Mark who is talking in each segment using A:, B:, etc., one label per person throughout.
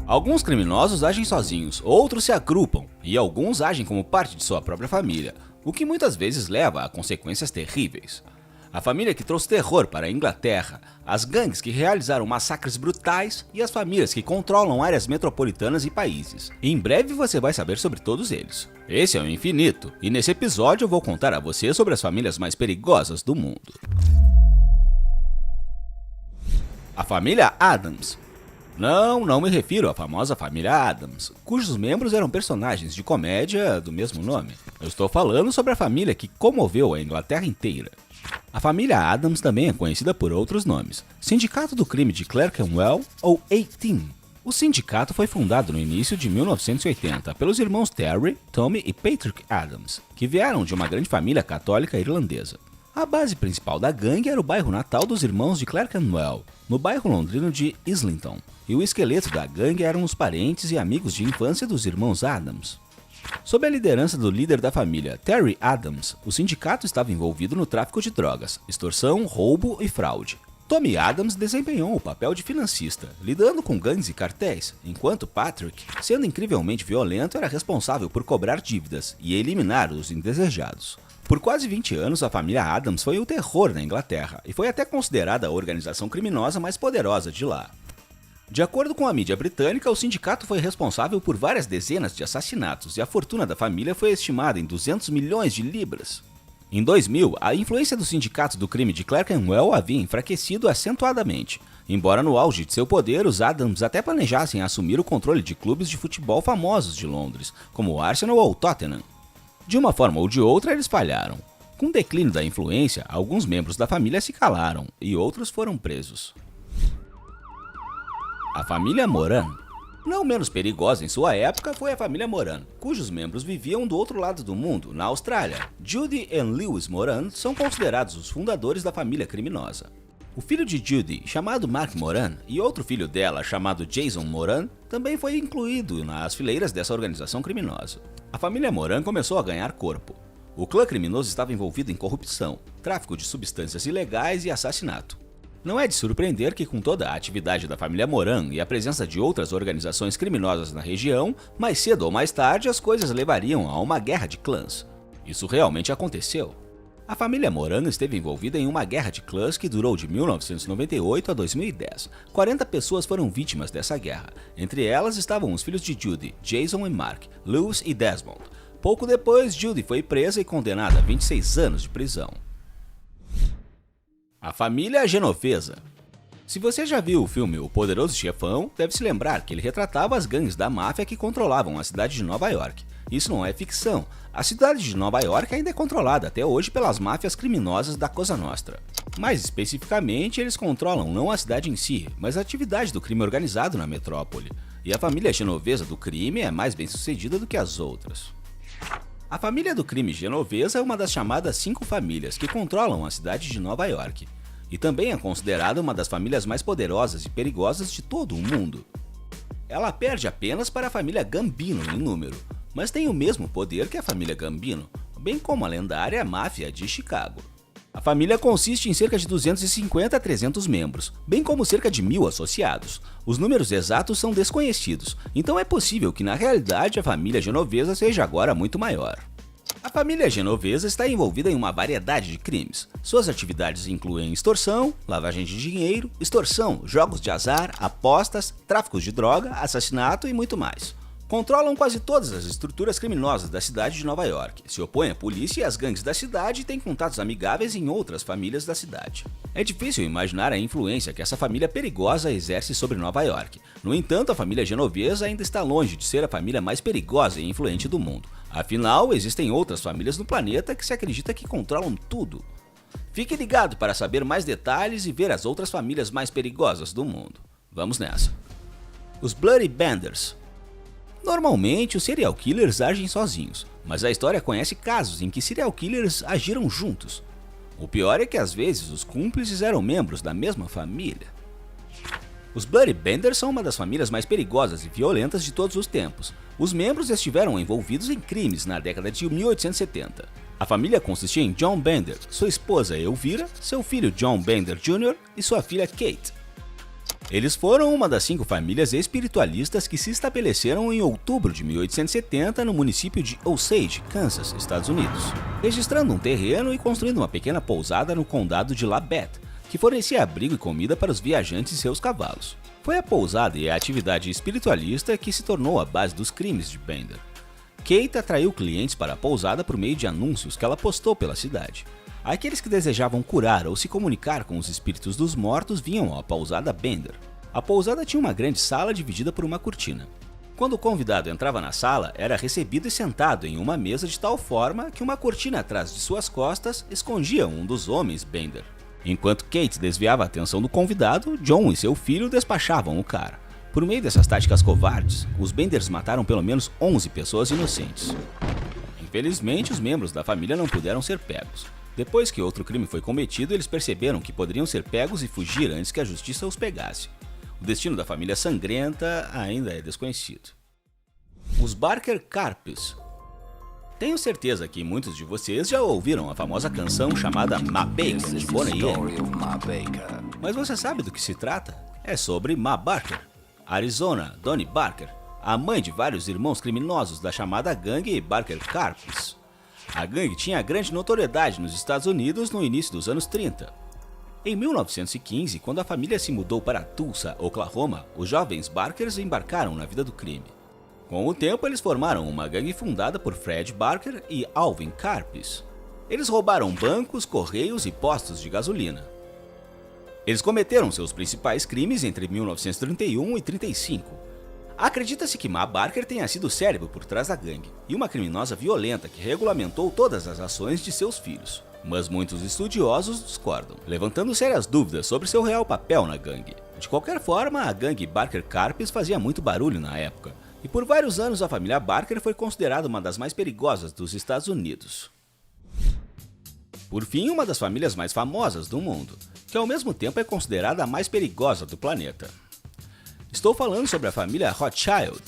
A: Alguns criminosos agem sozinhos, outros se agrupam, e alguns agem como parte de sua própria família, o que muitas vezes leva a consequências terríveis. A família que trouxe terror para a Inglaterra, as gangues que realizaram massacres brutais e as famílias que controlam áreas metropolitanas e países. Em breve você vai saber sobre todos eles. Esse é o Infinito, e nesse episódio eu vou contar a você sobre as famílias mais perigosas do mundo. A família Addams. Não me refiro à famosa família Addams, cujos membros eram personagens de comédia do mesmo nome. Eu estou falando sobre a família que comoveu a Inglaterra inteira. A família Addams também é conhecida por outros nomes: Sindicato do Crime de Clerkenwell ou A-Team. O sindicato foi fundado no início de 1980 pelos irmãos Terry, Tommy e Patrick Addams, que vieram de uma grande família católica irlandesa. A base principal da gangue era o bairro natal dos irmãos de Clerkenwell, no bairro londrino de Islington, e o esqueleto da gangue eram os parentes e amigos de infância dos irmãos Addams. Sob a liderança do líder da família, Terry Addams, o sindicato estava envolvido no tráfico de drogas, extorsão, roubo e fraude. Tommy Addams desempenhou o papel de financista, lidando com gangues e cartéis, enquanto Patrick, sendo incrivelmente violento, era responsável por cobrar dívidas e eliminar os indesejados. Por quase 20 anos, a família Addams foi o terror na Inglaterra e foi até considerada a organização criminosa mais poderosa de lá. De acordo com a mídia britânica, o sindicato foi responsável por várias dezenas de assassinatos e a fortuna da família foi estimada em 200 milhões de libras. Em 2000, a influência do sindicato do crime de Clerkenwell havia enfraquecido acentuadamente, embora no auge de seu poder os Addams até planejassem assumir o controle de clubes de futebol famosos de Londres, como o Arsenal ou o Tottenham. De uma forma ou de outra, eles falharam. Com o declínio da influência, alguns membros da família se calaram e outros foram presos. A família Moran. Não menos perigosa em sua época foi a família Moran, cujos membros viviam do outro lado do mundo, na Austrália. Judy e Lewis Moran são considerados os fundadores da família criminosa. O filho de Judy, chamado Mark Moran, e outro filho dela, chamado Jason Moran, também foi incluído nas fileiras dessa organização criminosa. A família Moran começou a ganhar corpo. O clã criminoso estava envolvido em corrupção, tráfico de substâncias ilegais e assassinato. Não é de surpreender que, com toda a atividade da família Moran e a presença de outras organizações criminosas na região, mais cedo ou mais tarde as coisas levariam a uma guerra de clãs. Isso realmente aconteceu. A família Moran esteve envolvida em uma guerra de clãs que durou de 1998 a 2010. 40 pessoas foram vítimas dessa guerra. Entre elas estavam os filhos de Judy, Jason e Mark, Lewis e Desmond. Pouco depois, Judy foi presa e condenada a 26 anos de prisão. A família Genovesa. Se você já viu o filme O Poderoso Chefão, deve se lembrar que ele retratava as gangues da máfia que controlavam a cidade de Nova York. Isso não é ficção. A cidade de Nova York ainda é controlada até hoje pelas máfias criminosas da Cosa Nostra. Mais especificamente, eles controlam não a cidade em si, mas a atividade do crime organizado na metrópole. E a família genovesa do crime é mais bem sucedida do que as outras. A família do crime genovesa é uma das chamadas 5 famílias que controlam a cidade de Nova York, e também é considerada uma das famílias mais poderosas e perigosas de todo o mundo. Ela perde apenas para a família Gambino em número, mas tem o mesmo poder que a família Gambino, bem como a lendária máfia de Chicago. A família consiste em cerca de 250 a 300 membros, bem como cerca de 1000 associados. Os números exatos são desconhecidos, então é possível que na realidade a família genovesa seja agora muito maior. A família genovesa está envolvida em uma variedade de crimes. Suas atividades incluem extorsão, lavagem de dinheiro, extorsão, jogos de azar, apostas, tráfico de droga, assassinato e muito mais. Controlam quase todas as estruturas criminosas da cidade de Nova York, se opõem à polícia e às gangues da cidade e têm contatos amigáveis em outras famílias da cidade. É difícil imaginar a influência que essa família perigosa exerce sobre Nova York. No entanto, a família genovesa ainda está longe de ser a família mais perigosa e influente do mundo. Afinal, existem outras famílias no planeta que se acredita que controlam tudo. Fique ligado para saber mais detalhes e ver as outras famílias mais perigosas do mundo. Vamos nessa. Os Bloody Banders. Normalmente, os serial killers agem sozinhos, mas a história conhece casos em que serial killers agiram juntos. O pior é que às vezes os cúmplices eram membros da mesma família. Os Bloody Banders são uma das famílias mais perigosas e violentas de todos os tempos. Os membros estiveram envolvidos em crimes na década de 1870. A família consistia em John Bender, sua esposa Elvira, seu filho John Bender Jr. e sua filha Kate. Eles foram uma das 5 famílias espiritualistas que se estabeleceram em outubro de 1870 no município de Osage, Kansas, Estados Unidos, registrando um terreno e construindo uma pequena pousada no condado de Labette, que fornecia abrigo e comida para os viajantes e seus cavalos. Foi a pousada e a atividade espiritualista que se tornou a base dos crimes de Bender. Kate atraiu clientes para a pousada por meio de anúncios que ela postou pela cidade. Aqueles que desejavam curar ou se comunicar com os espíritos dos mortos vinham à pousada Bender. A pousada tinha uma grande sala dividida por uma cortina. Quando o convidado entrava na sala, era recebido e sentado em uma mesa de tal forma que uma cortina atrás de suas costas escondia um dos homens Bender. Enquanto Kate desviava a atenção do convidado, John e seu filho despachavam o cara. Por meio dessas táticas covardes, os Benders mataram pelo menos 11 pessoas inocentes. Infelizmente, os membros da família não puderam ser pegos. Depois que outro crime foi cometido, eles perceberam que poderiam ser pegos e fugir antes que a justiça os pegasse. O destino da família sangrenta ainda é desconhecido. Os Barker Karpis. Tenho certeza que muitos de vocês já ouviram a famosa canção chamada Ma Baker, de Bonnie M. Mas você sabe do que se trata? É sobre Ma Barker, Arizona Donnie Barker, a mãe de vários irmãos criminosos da chamada gangue Barker Karpis. A gangue tinha grande notoriedade nos Estados Unidos no início dos anos 30. Em 1915, quando a família se mudou para Tulsa, Oklahoma, os jovens Barkers embarcaram na vida do crime. Com o tempo, eles formaram uma gangue fundada por Fred Barker e Alvin Karpis. Eles roubaram bancos, correios e postos de gasolina. Eles cometeram seus principais crimes entre 1931 e 1935. Acredita-se que Ma Barker tenha sido o cérebro por trás da gangue e uma criminosa violenta que regulamentou todas as ações de seus filhos. Mas muitos estudiosos discordam, levantando sérias dúvidas sobre seu real papel na gangue. De qualquer forma, a gangue Barker Karpis fazia muito barulho na época, e por vários anos a família Barker foi considerada uma das mais perigosas dos Estados Unidos. Por fim, uma das famílias mais famosas do mundo, que ao mesmo tempo é considerada a mais perigosa do planeta. Estou falando sobre a família Rothschild.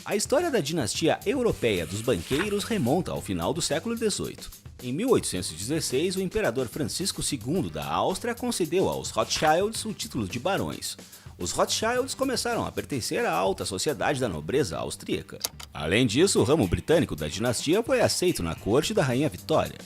A: A história da dinastia europeia dos banqueiros remonta ao final do século XVIII. Em 1816, o imperador Francisco II da Áustria concedeu aos Rothschilds o título de barões. Os Rothschilds começaram a pertencer à alta sociedade da nobreza austríaca. Além disso, o ramo britânico da dinastia foi aceito na corte da Rainha Vitória.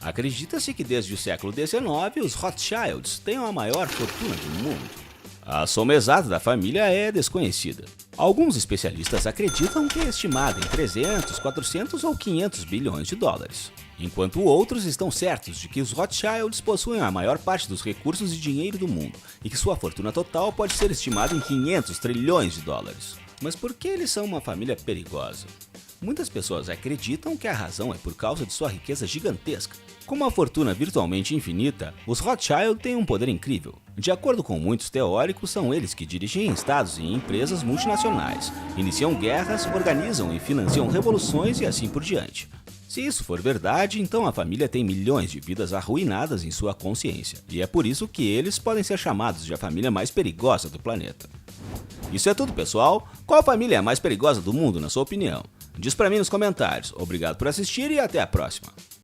A: Acredita-se que desde o século XIX, os Rothschilds tenham a maior fortuna do mundo. A soma exata da família é desconhecida. Alguns especialistas acreditam que é estimada em 300, 400 ou 500 bilhões de dólares, enquanto outros estão certos de que os Rothschilds possuem a maior parte dos recursos e dinheiro do mundo e que sua fortuna total pode ser estimada em 500 trilhões de dólares. Mas por que eles são uma família perigosa? Muitas pessoas acreditam que a razão é por causa de sua riqueza gigantesca. Com uma fortuna virtualmente infinita, os Rothschild têm um poder incrível. De acordo com muitos teóricos, são eles que dirigem estados e empresas multinacionais, iniciam guerras, organizam e financiam revoluções e assim por diante. Se isso for verdade, então a família tem milhões de vidas arruinadas em sua consciência, e é por isso que eles podem ser chamados de a família mais perigosa do planeta. Isso é tudo, pessoal. Qual família é a mais perigosa do mundo, na sua opinião? Diz pra mim nos comentários. Obrigado por assistir e até a próxima.